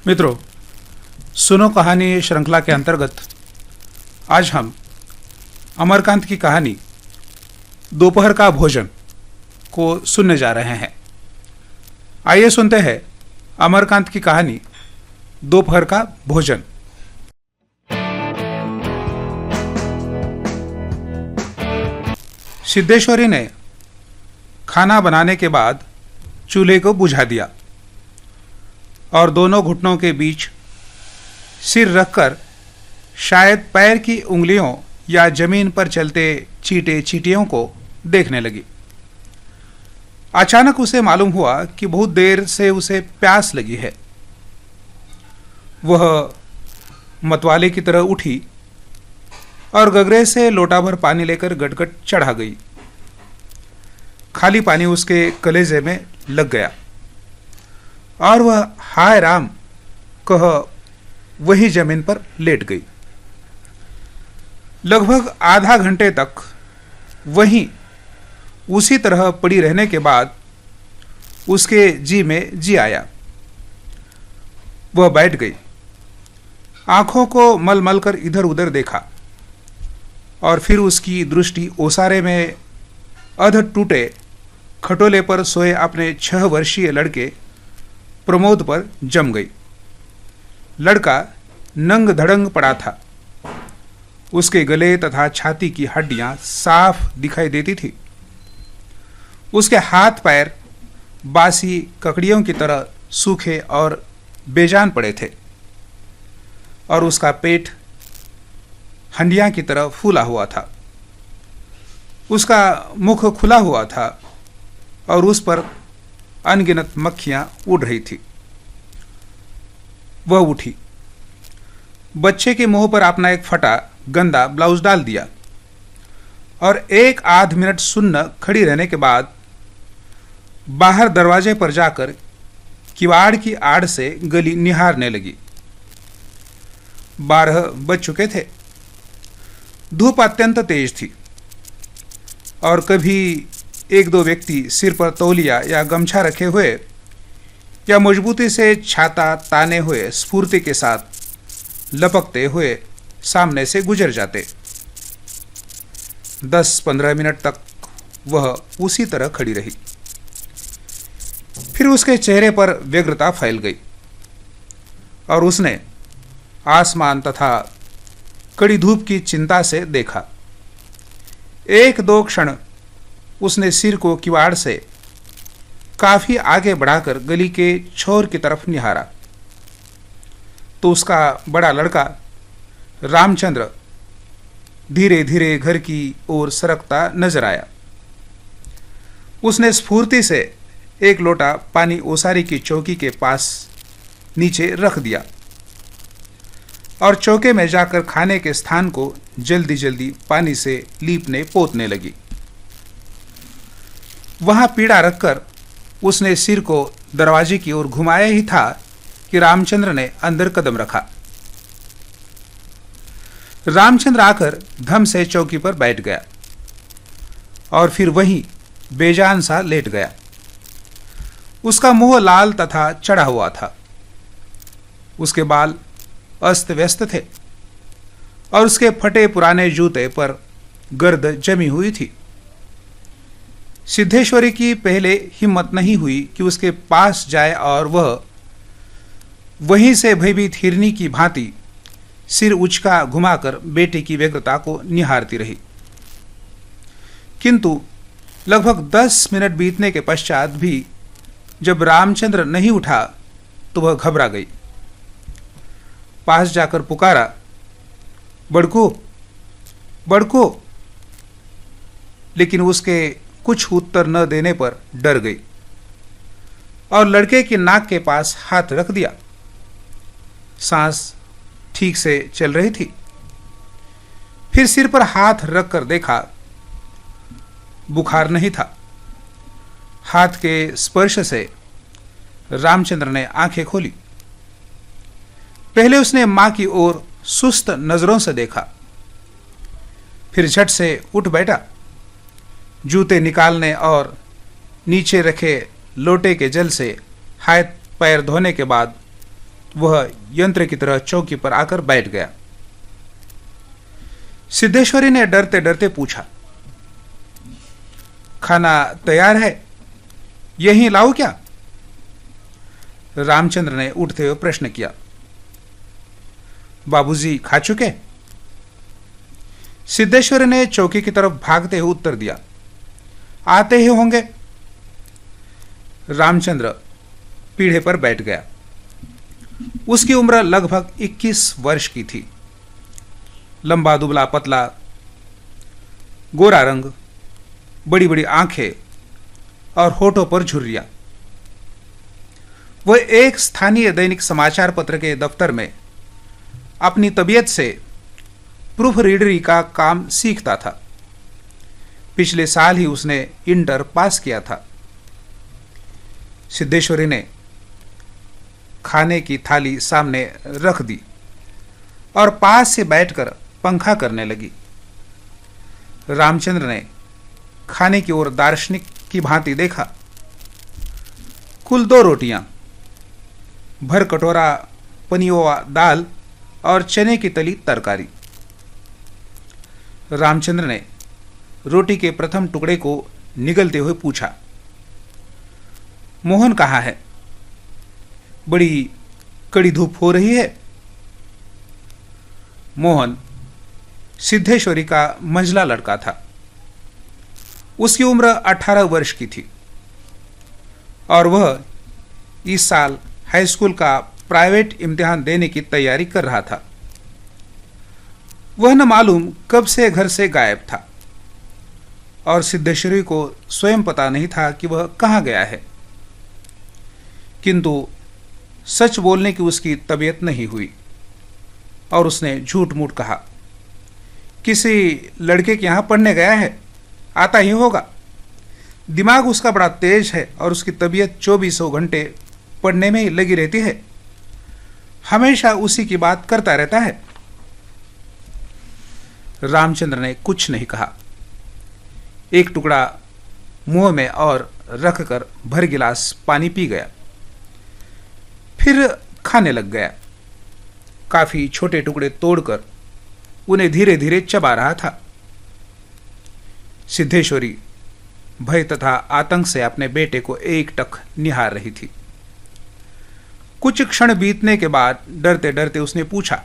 मित्रों, सुनो कहानी श्रृंखला के अंतर्गत आज हम अमरकांत की कहानी दोपहर का भोजन को सुनने जा रहे हैं। आइए सुनते हैं अमरकांत की कहानी दोपहर का भोजन। सिद्धेश्वरी ने खाना बनाने के बाद चूल्हे को बुझा दिया और दोनों घुटनों के बीच सिर रखकर शायद पैर की उंगलियों या जमीन पर चलते चींटे चींटियों को देखने लगी। अचानक उसे मालूम हुआ कि बहुत देर से उसे प्यास लगी है। वह मतवाले की तरह उठी और गगरे से लोटा भर पानी लेकर गटगट चढ़ा गई। खाली पानी उसके कलेजे में लग गया और वह हाय राम कह वही जमीन पर लेट गई। लगभग आधा घंटे तक वहीं उसी तरह पड़ी रहने के बाद उसके जी में जी आया। वह बैठ गई, आंखों को मल मल कर इधर उधर देखा और फिर उसकी दृष्टि ओसारे में अध टूटे खटोले पर सोए अपने 6 वर्षीय लड़के प्रमोद पर जम गई। लड़का नंग धड़ंग पड़ा था। उसके गले तथा छाती की हड्डियां साफ दिखाई देती थी। उसके हाथ पैर बासी ककड़ियों की तरह सूखे और बेजान पड़े थे और उसका पेट हंडिया की तरह फूला हुआ था। उसका मुख खुला हुआ था और उस पर अनगिनत मक्खियां उड़ रही थी। वह उठी, बच्चे के मुंह पर अपना एक फटा गंदा ब्लाउज डाल दिया और एक आध मिनट सुन्न खड़ी रहने के बाद बाहर दरवाजे पर जाकर किवाड़ की आड़ से गली निहारने लगी। 12 बज चुके थे। धूप अत्यंत तेज थी और कभी एक दो व्यक्ति सिर पर तौलिया या गमछा रखे हुए या मजबूती से छाता ताने हुए स्फूर्ति के साथ लपकते हुए सामने से गुजर जाते। 10-15 मिनट तक वह उसी तरह खड़ी रही। फिर उसके चेहरे पर व्यग्रता फैल गई और उसने आसमान तथा कड़ी धूप की चिंता से देखा। 1-2 क्षण उसने सिर को किवाड़ से काफी आगे बढ़ाकर गली के छोर की तरफ निहारा तो उसका बड़ा लड़का रामचंद्र धीरे धीरे घर की ओर सरकता नजर आया। उसने स्फूर्ति से एक लोटा पानी ओसारी की चौकी के पास नीचे रख दिया और चौके में जाकर खाने के स्थान को जल्दी जल्दी पानी से लीपने पोतने लगी। वहां पीड़ा रखकर उसने सिर को दरवाजे की ओर घुमाया ही था कि रामचंद्र ने अंदर कदम रखा। रामचंद्र आकर धम से चौकी पर बैठ गया और फिर वहीं बेजान सा लेट गया। उसका मुंह लाल तथा चढ़ा हुआ था। उसके बाल अस्त व्यस्त थे और उसके फटे पुराने जूते पर गर्द जमी हुई थी। सिद्धेश्वरी की पहले हिम्मत नहीं हुई कि उसके पास जाए और वह वहीं से भयभीत हिरनी की भांति सिर उचका घुमाकर बेटे की व्यग्रता को निहारती रही। किंतु लगभग 10 मिनट बीतने के पश्चात भी जब रामचंद्र नहीं उठा तो वह घबरा गई। पास जाकर पुकारा, बड़को बड़को, लेकिन उसके कुछ उत्तर न देने पर डर गई और लड़के की नाक के पास हाथ रख दिया। सांस ठीक से चल रही थी। फिर सिर पर हाथ रख कर देखा, बुखार नहीं था। हाथ के स्पर्श से रामचंद्र ने आंखें खोली। पहले उसने मां की ओर सुस्त नजरों से देखा, फिर झट से उठ बैठा। जूते निकालने और नीचे रखे लोटे के जल से हाथ पैर धोने के बाद वह यंत्र की तरह चौकी पर आकर बैठ गया। सिद्धेश्वरी ने डरते डरते पूछा, खाना तैयार है, यहीं लाऊं क्या? रामचंद्र ने उठते हुए प्रश्न किया। बाबूजी खा चुके? सिद्धेश्वरी ने चौकी की तरफ भागते हुए उत्तर दिया, आते ही होंगे। रामचंद्र पीढ़े पर बैठ गया। उसकी उम्र लगभग 21 वर्ष की थी। लंबा दुबला पतला, गोरा रंग, बड़ी बड़ी आंखें और होठों पर झुर्रियां। वह एक स्थानीय दैनिक समाचार पत्र के दफ्तर में अपनी तबीयत से प्रूफ रीडरी का काम सीखता था। पिछले साल ही उसने इंटर पास किया था। सिद्धेश्वरी ने खाने की थाली सामने रख दी और पास से बैठकर पंखा करने लगी। रामचंद्र ने खाने की ओर दार्शनिक की भांति देखा। कुल 2 रोटियां, भर कटोरा पनियोवा दाल और चने की तली तरकारी। रामचंद्र ने रोटी के प्रथम टुकड़े को निगलते हुए पूछा, मोहन कहाँ है? बड़ी कड़ी धूप हो रही है। मोहन सिद्धेश्वरी का मंझला लड़का था। उसकी उम्र 18 वर्ष की थी और वह इस साल हाई स्कूल का प्राइवेट इम्तिहान देने की तैयारी कर रहा था। वह न मालूम कब से घर से गायब था और सिद्धेश्वरी को स्वयं पता नहीं था कि वह कहाँ गया है। किंतु सच बोलने की उसकी तबीयत नहीं हुई और उसने झूठ मूठ कहा, किसी लड़के के यहां पढ़ने गया है, आता ही होगा। दिमाग उसका बड़ा तेज है और उसकी तबीयत 24 घंटे पढ़ने में ही लगी रहती है। हमेशा उसी की बात करता रहता है। रामचंद्र ने कुछ नहीं कहा। एक टुकड़ा मुंह में और रखकर भर गिलास पानी पी गया। फिर खाने लग गया। काफी छोटे टुकड़े तोड़कर उन्हें धीरे धीरे चबा रहा था। सिद्धेश्वरी भय तथा आतंक से अपने बेटे को एकटक निहार रही थी। कुछ क्षण बीतने के बाद डरते डरते उसने पूछा,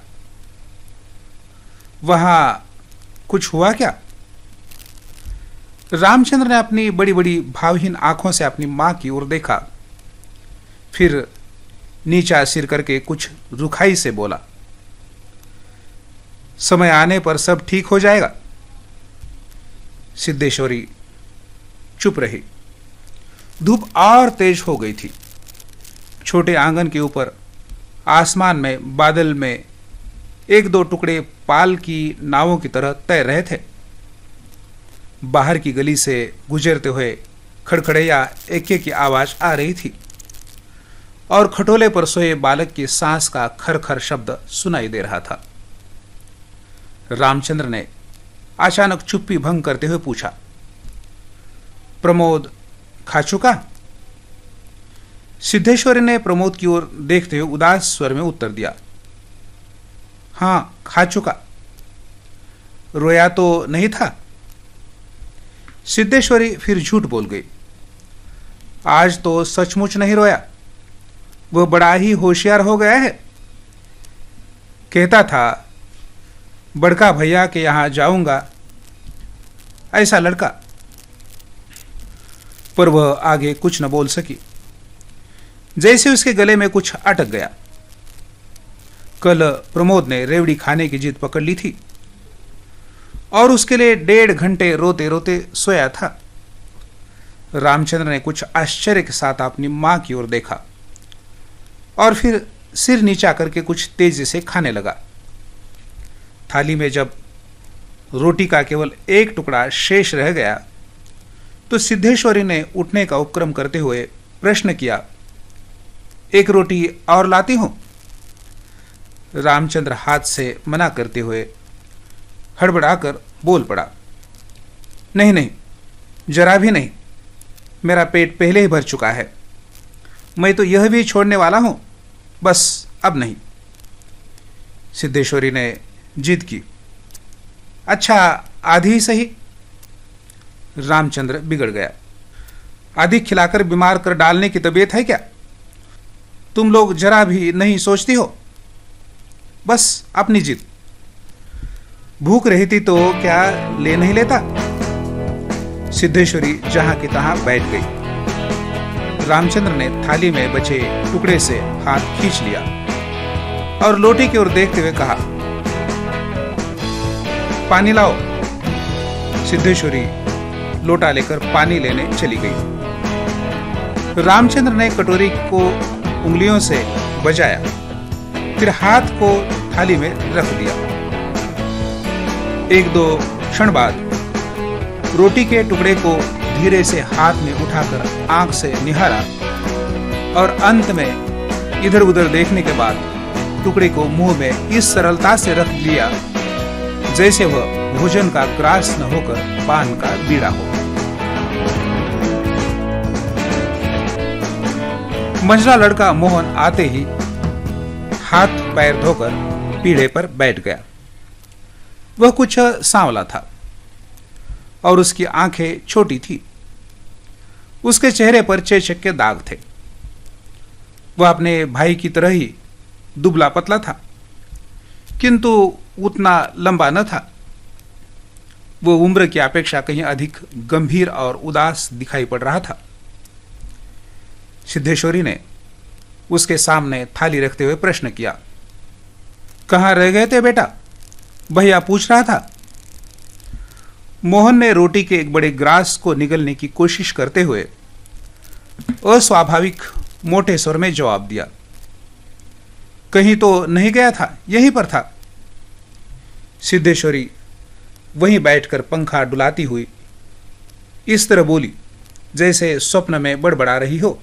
वहां कुछ हुआ क्या? रामचंद्र ने अपनी बड़ी बड़ी भावहीन आंखों से अपनी मां की ओर देखा, फिर नीचा सिर करके कुछ रुखाई से बोला, समय आने पर सब ठीक हो जाएगा। सिद्धेश्वरी चुप रही। धूप और तेज हो गई थी। छोटे आंगन के ऊपर आसमान में बादल में 1-2 टुकड़े पाल की नावों की तरह तैर रहे थे। बाहर की गली से गुजरते हुए खड़खड़ैया एके की आवाज आ रही थी और खटोले पर सोए बालक की सांस का खरखर शब्द सुनाई दे रहा था। रामचंद्र ने अचानक चुप्पी भंग करते हुए पूछा, प्रमोद खा चुका? सिद्धेश्वरी ने प्रमोद की ओर देखते हुए उदास स्वर में उत्तर दिया, हां खा चुका। रोया तो नहीं था? सिद्धेश्वरी फिर झूठ बोल गई, आज तो सचमुच नहीं रोया। वह बड़ा ही होशियार हो गया है। कहता था बड़का भैया के यहां जाऊंगा, ऐसा लड़का। पर वह आगे कुछ न बोल सकी। जैसे उसके गले में कुछ अटक गया। कल प्रमोद ने रेवड़ी खाने की जिद पकड़ ली थी और उसके लिए 1.5 घंटे रोते रोते सोया था। रामचंद्र ने कुछ आश्चर्य के साथ अपनी मां की ओर देखा और फिर सिर नीचा करके कुछ तेजी से खाने लगा। थाली में जब रोटी का केवल एक टुकड़ा शेष रह गया तो सिद्धेश्वरी ने उठने का उपक्रम करते हुए प्रश्न किया, एक रोटी और लाती हूं? रामचंद्र हाथ से मना करते हुए हड़बड़ाकर बोल पड़ा, नहीं नहीं, जरा भी नहीं, मेरा पेट पहले ही भर चुका है। मैं तो यह भी छोड़ने वाला हूं, बस अब नहीं। सिद्धेश्वरी ने जिद की। अच्छा, आधी ही सही। रामचंद्र बिगड़ गया। आधी खिलाकर बीमार कर डालने की तबीयत है क्या? तुम लोग जरा भी नहीं सोचती हो, बस अपनी जिद। भूख रहती तो क्या ले नहीं लेता? सिद्धेश्वरी जहां की तहां बैठ गई। रामचंद्र ने थाली में बचे टुकड़े से हाथ खींच लिया और लोटे की ओर देखते हुए कहा, पानी लाओ। सिद्धेश्वरी लोटा लेकर पानी लेने चली गई। रामचंद्र ने कटोरी को उंगलियों से बजाया, फिर हाथ को थाली में रख दिया। एक दो क्षण बाद रोटी के टुकड़े को धीरे से हाथ में उठाकर आंख से निहारा और अंत में इधर उधर देखने के बाद टुकड़े को मुंह में इस सरलता से रख लिया जैसे वह भोजन का ग्रास न होकर पान का बीड़ा हो। मंझला लड़का मोहन आते ही हाथ पैर धोकर पीढ़े पर बैठ गया। वह कुछ सांवला था और उसकी आंखें छोटी थी। उसके चेहरे पर चेचक के दाग थे। वह अपने भाई की तरह ही दुबला पतला था, किंतु उतना लंबा न था। वो उम्र की अपेक्षा कहीं अधिक गंभीर और उदास दिखाई पड़ रहा था। सिद्धेश्वरी ने उसके सामने थाली रखते हुए प्रश्न किया, कहाँ रह गए थे बेटा? भैया पूछ रहा था। मोहन ने रोटी के एक बड़े ग्रास को निगलने की कोशिश करते हुए अस्वाभाविक मोटे स्वर में जवाब दिया, कहीं तो नहीं गया था, यहीं पर था। सिद्धेश्वरी वहीं बैठकर पंखा डुलाती हुई इस तरह बोली जैसे स्वप्न में बड़बड़ा रही हो,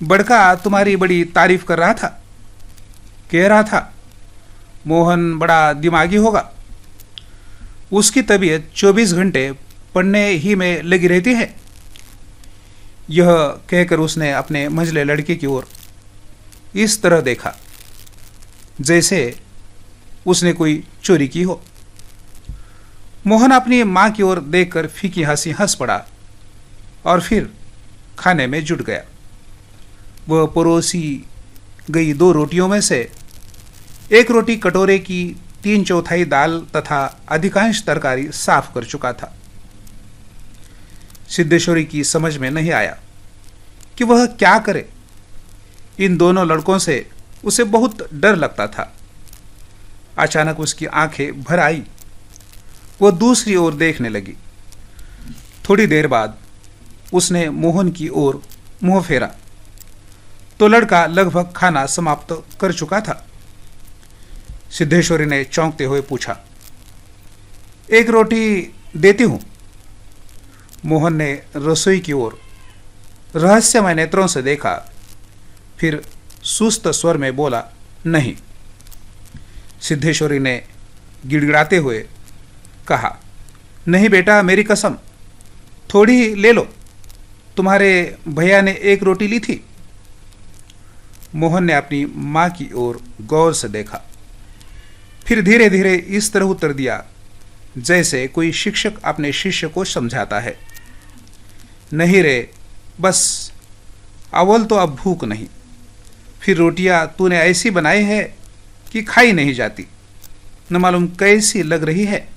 बड़का तुम्हारी बड़ी तारीफ कर रहा था, कह रहा था मोहन बड़ा दिमागी होगा, उसकी तबीयत 24 घंटे पढ़ने ही में लगी रहती है। यह कहकर उसने अपने मंझले लड़के की ओर इस तरह देखा जैसे उसने कोई चोरी की हो। मोहन अपनी मां की ओर देखकर फीकी हंसी हंस पड़ा और फिर खाने में जुट गया। वह परोसी गई 2 रोटियों में से एक रोटी कटोरे की 3/4 दाल तथा अधिकांश तरकारी साफ कर चुका था। सिद्धेश्वरी की समझ में नहीं आया कि वह क्या करे। इन दोनों लड़कों से उसे बहुत डर लगता था। अचानक उसकी आंखें भर आई। वह दूसरी ओर देखने लगी। थोड़ी देर बाद उसने मोहन की ओर मुंह फेरा तो लड़का लगभग खाना समाप्त कर चुका था। सिद्धेश्वरी ने चौंकते हुए पूछा, एक रोटी देती हूं? मोहन ने रसोई की ओर रहस्यमय नेत्रों से देखा, फिर सुस्त स्वर में बोला, नहीं। सिद्धेश्वरी ने गिड़गिड़ाते हुए कहा, नहीं बेटा, मेरी कसम, थोड़ी ले लो, तुम्हारे भैया ने एक रोटी ली थी। मोहन ने अपनी मां की ओर गौर से देखा, फिर धीरे धीरे इस तरह उत्तर दिया जैसे कोई शिक्षक अपने शिष्य को समझाता है, नहीं रे, बस अव्वल तो अब भूख नहीं, फिर रोटियां तूने ऐसी बनाई है कि खाई नहीं जाती, न मालूम कैसी लग रही है।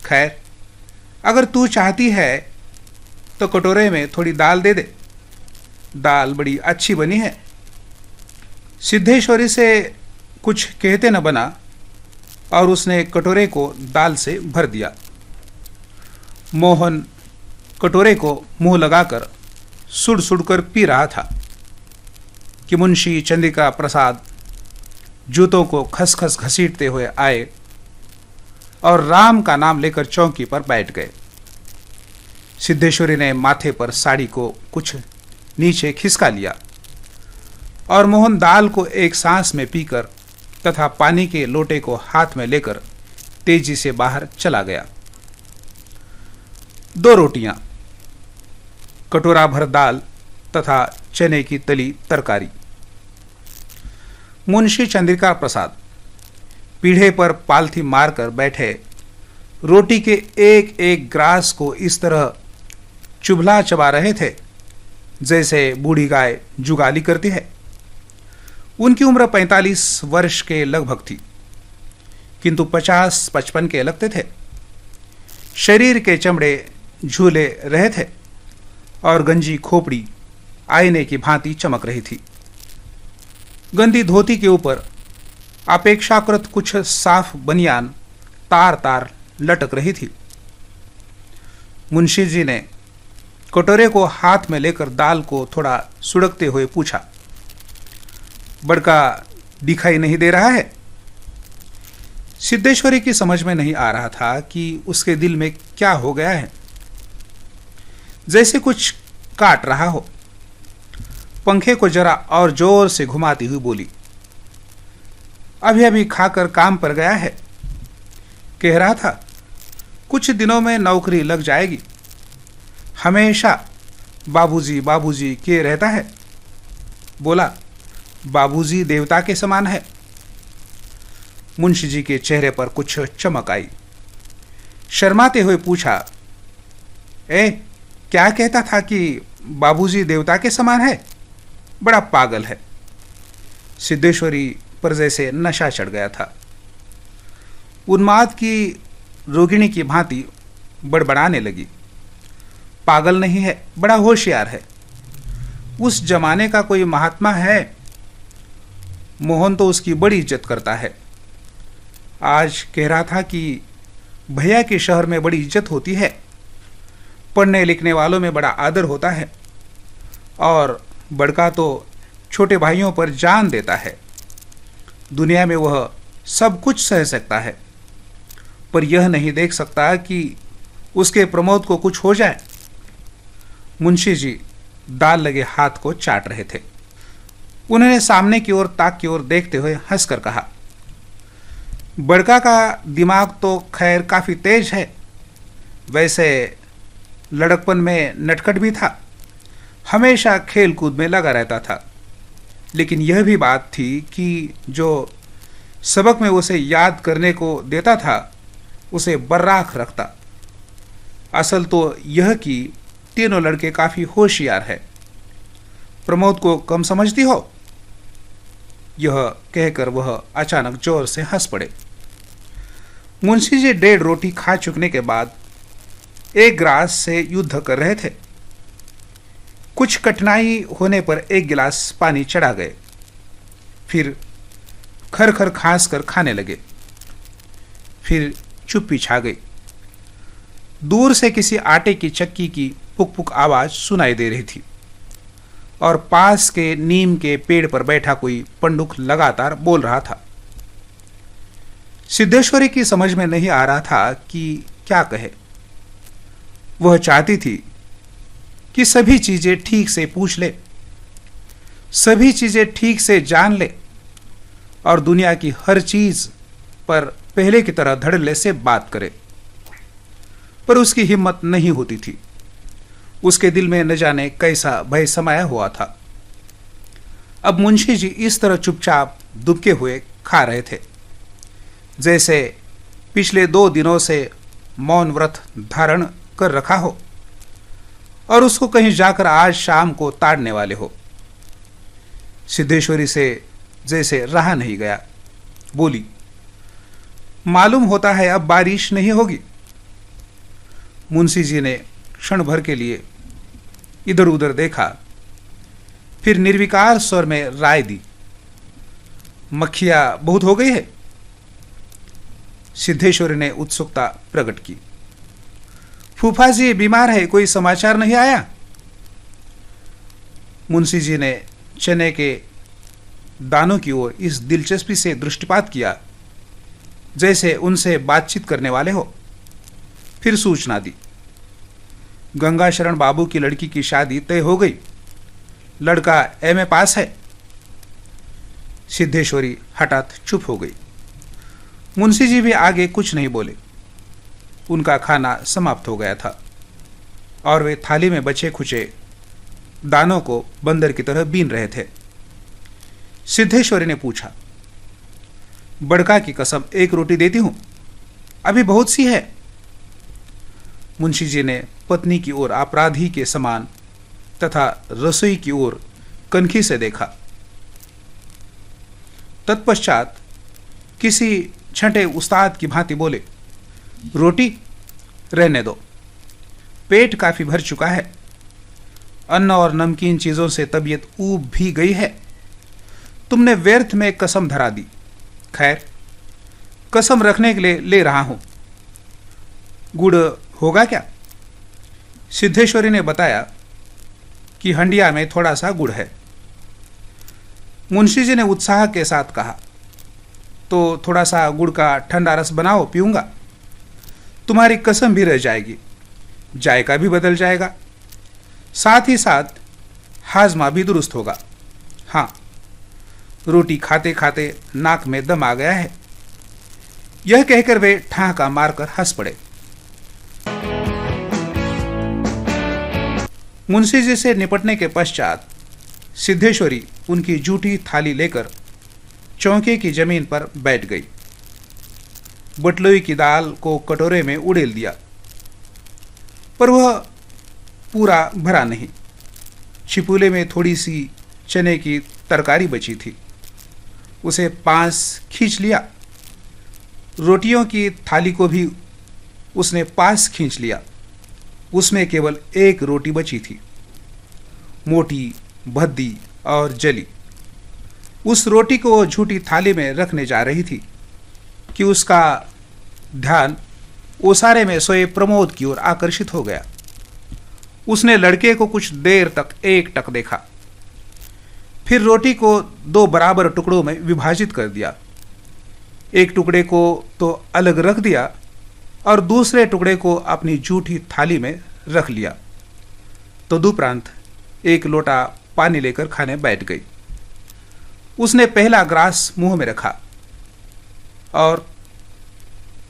खैर, अगर तू चाहती है तो कटोरे में थोड़ी दाल दे दे, दाल बड़ी अच्छी बनी है। सिद्धेश्वरी से कुछ कहते न बना और उसने कटोरे को दाल से भर दिया। मोहन कटोरे को मुंह लगाकर सुड़ सुड़ कर पी रहा था कि मुंशी चंद्रिका प्रसाद जूतों को खसखस घसीटते हुए आए और राम का नाम लेकर चौकी पर बैठ गए। सिद्धेश्वरी ने माथे पर साड़ी को कुछ नीचे खिसका लिया और मोहन दाल को एक सांस में पीकर तथा पानी के लोटे को हाथ में लेकर तेजी से बाहर चला गया। 2 रोटियां, कटोरा भर दाल तथा चने की तली तरकारी। मुंशी चंद्रिका प्रसाद पीढ़े पर पालथी मारकर बैठे रोटी के एक एक ग्रास को इस तरह चुभला चबा रहे थे जैसे बूढ़ी गाय जुगाली करती है। उनकी उम्र 45 वर्ष के लगभग थी, किंतु 50-55 के लगते थे। शरीर के चमड़े झूले रहे थे और गंजी खोपड़ी आईने की भांति चमक रही थी। गंदी धोती के ऊपर अपेक्षाकृत कुछ साफ बनियान तार तार लटक रही थी। मुंशी जी ने कटोरे को हाथ में लेकर दाल को थोड़ा सुड़कते हुए पूछा, बड़का दिखाई नहीं दे रहा है? सिद्धेश्वरी की समझ में नहीं आ रहा था कि उसके दिल में क्या हो गया है। जैसे कुछ काट रहा हो। पंखे को जरा और जोर से घुमाती हुई बोली, अभी अभी खाकर काम पर गया है। कह रहा था कुछ दिनों में नौकरी लग जाएगी। हमेशा बाबूजी बाबूजी के रहता है। बोला, बाबूजी देवता के समान है। मुंशी जी के चेहरे पर कुछ चमक आई। शर्माते हुए पूछा, क्या कहता था कि बाबूजी देवता के समान है? बड़ा पागल है। सिद्धेश्वरी पर जैसे नशा चढ़ गया था। उन्माद की रोगिणी की भांति बड़बड़ाने लगी। पागल नहीं है, बड़ा होशियार है। उस जमाने का कोई महात्मा है। मोहन तो उसकी बड़ी इज्जत करता है। आज कह रहा था कि भैया के शहर में बड़ी इज्जत होती है, पढ़ने लिखने वालों में बड़ा आदर होता है, और बड़का तो छोटे भाइयों पर जान देता है। दुनिया में वह सब कुछ सह सकता है, पर यह नहीं देख सकता कि उसके प्रमोद को कुछ हो जाए। मुंशी जी दाल लगे हाथ को चाट रहे थे। उन्होंने सामने की ओर ताक की ओर देखते हुए हंसकर कहा, बड़का का दिमाग तो खैर काफी तेज है। वैसे लड़कपन में नटखट भी था, हमेशा खेल कूद में लगा रहता था। लेकिन यह भी बात थी कि जो सबक में उसे याद करने को देता था उसे बर्राक रखता। असल तो यह कि तीनों लड़के काफी होशियार है। प्रमोद को कम समझती हो? यह कहकर वह अचानक जोर से हंस पड़े। मुंशी जी 1.5 रोटी खा चुकने के बाद एक गिलास से युद्ध कर रहे थे। कुछ कठिनाई होने पर 1 गिलास पानी चढ़ा गए, फिर खर खर खांस कर खाने लगे। फिर चुप्पी छा गई। दूर से किसी आटे की चक्की की पुक पुक आवाज सुनाई दे रही थी और पास के नीम के पेड़ पर बैठा कोई पंडुक लगातार बोल रहा था। सिद्धेश्वरी की समझ में नहीं आ रहा था कि क्या कहे। वह चाहती थी कि सभी चीजें ठीक से पूछ ले, सभी चीजें ठीक से जान ले और दुनिया की हर चीज पर पहले की तरह धड़ल्ले से बात करे, पर उसकी हिम्मत नहीं होती थी। उसके दिल में न जाने कैसा भय समाया हुआ था। अब मुंशी जी इस तरह चुपचाप दुबके हुए खा रहे थे जैसे पिछले 2 दिनों से मौन व्रत धारण कर रखा हो और उसको कहीं जाकर आज शाम को ताड़ने वाले हो। सिद्धेश्वरी से जैसे रहा नहीं गया। बोली, मालूम होता है अब बारिश नहीं होगी। मुंशी जी ने क्षण भर के लिए इधर उधर देखा, फिर निर्विकार स्वर में राय दी, मक्खियां बहुत हो गई है। सिद्धेश्वरी ने उत्सुकता प्रकट की। फूफा जी बीमार है, कोई समाचार नहीं आया? मुंशी जी ने चने के दानों की ओर इस दिलचस्पी से दृष्टिपात किया जैसे उनसे बातचीत करने वाले हो। फिर सूचना दी, गंगाशरण बाबू की लड़की की शादी तय हो गई, लड़का एमए पास है। सिद्धेश्वरी हठात चुप हो गई। मुंशी जी भी आगे कुछ नहीं बोले। उनका खाना समाप्त हो गया था और वे थाली में बचे खुचे दानों को बंदर की तरह बीन रहे थे। सिद्धेश्वरी ने पूछा, बड़का की कसम 1 रोटी देती हूं, अभी बहुत सी है। मुंशी जी ने पत्नी की ओर अपराधी के समान तथा रसोई की ओर कनखी से देखा। तत्पश्चात किसी छठे उस्ताद की भांति बोले, रोटी रहने दो, पेट काफी भर चुका है। अन्न और नमकीन चीजों से तबीयत ऊब भी गई है। तुमने व्यर्थ में कसम धरा दी। खैर, कसम रखने के लिए ले रहा हूं। गुड़ होगा क्या? सिद्धेश्वरी ने बताया कि हंडिया में थोड़ा सा गुड़ है। मुंशी जी ने उत्साह के साथ कहा, तो थोड़ा सा गुड़ का ठंडा रस बनाओ, पीऊंगा। तुम्हारी कसम भी रह जाएगी, जायका भी बदल जाएगा, साथ ही साथ हाजमा भी दुरुस्त होगा। हाँ, रोटी खाते खाते नाक में दम आ गया है। यह कहकर वे ठहाका मारकर हंस पड़े। मुंशी जी से निपटने के पश्चात सिद्धेश्वरी उनकी जूठी थाली लेकर चौके की जमीन पर बैठ गई। बटलोई की दाल को कटोरे में उड़ेल दिया, पर वह पूरा भरा नहीं। छिपुले में थोड़ी सी चने की तरकारी बची थी, उसे पास खींच लिया। रोटियों की थाली को भी उसने पास खींच लिया। उसमें केवल 1 रोटी बची थी, मोटी, भद्दी और जली। उस रोटी को वो झूठी थाली में रखने जा रही थी कि उसका ध्यान ओसारे में सोए प्रमोद की ओर आकर्षित हो गया। उसने लड़के को कुछ देर तक एकटक देखा, फिर रोटी को 2 बराबर टुकड़ों में विभाजित कर दिया। एक टुकड़े को तो अलग रख दिया और दूसरे टुकड़े को अपनी जूठी थाली में रख लिया। तदुपरांत 1 लोटा पानी लेकर खाने बैठ गई। उसने पहला ग्रास मुंह में रखा और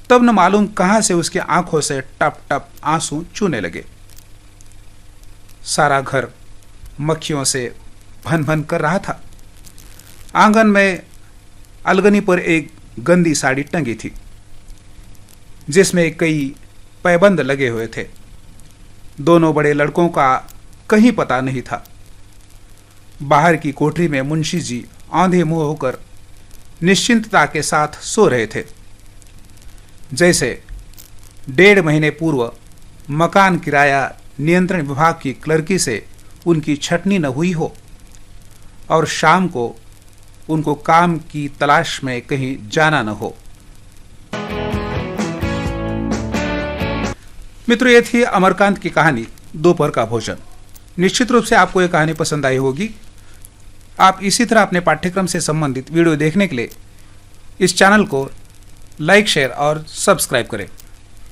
तब न मालूम कहां से उसकी आंखों से टप टप आंसू चूने लगे। सारा घर मक्खियों से भन भन कर रहा था। आंगन में अलगनी पर एक गंदी साड़ी टंगी थी, जिसमें कई पैबंद लगे हुए थे। दोनों बड़े लड़कों का कहीं पता नहीं था। बाहर की कोठरी में मुंशी जी आंधे मुंह होकर निश्चिंतता के साथ सो रहे थे, जैसे 1.5 महीने पूर्व मकान किराया नियंत्रण विभाग की क्लर्की से उनकी छटनी न हुई हो और शाम को उनको काम की तलाश में कहीं जाना न हो। मित्रों, ये थी अमरकांत की कहानी दोपहर का भोजन। निश्चित रूप से आपको ये कहानी पसंद आई होगी। आप इसी तरह अपने पाठ्यक्रम से संबंधित वीडियो देखने के लिए इस चैनल को लाइक, शेयर और सब्सक्राइब करें।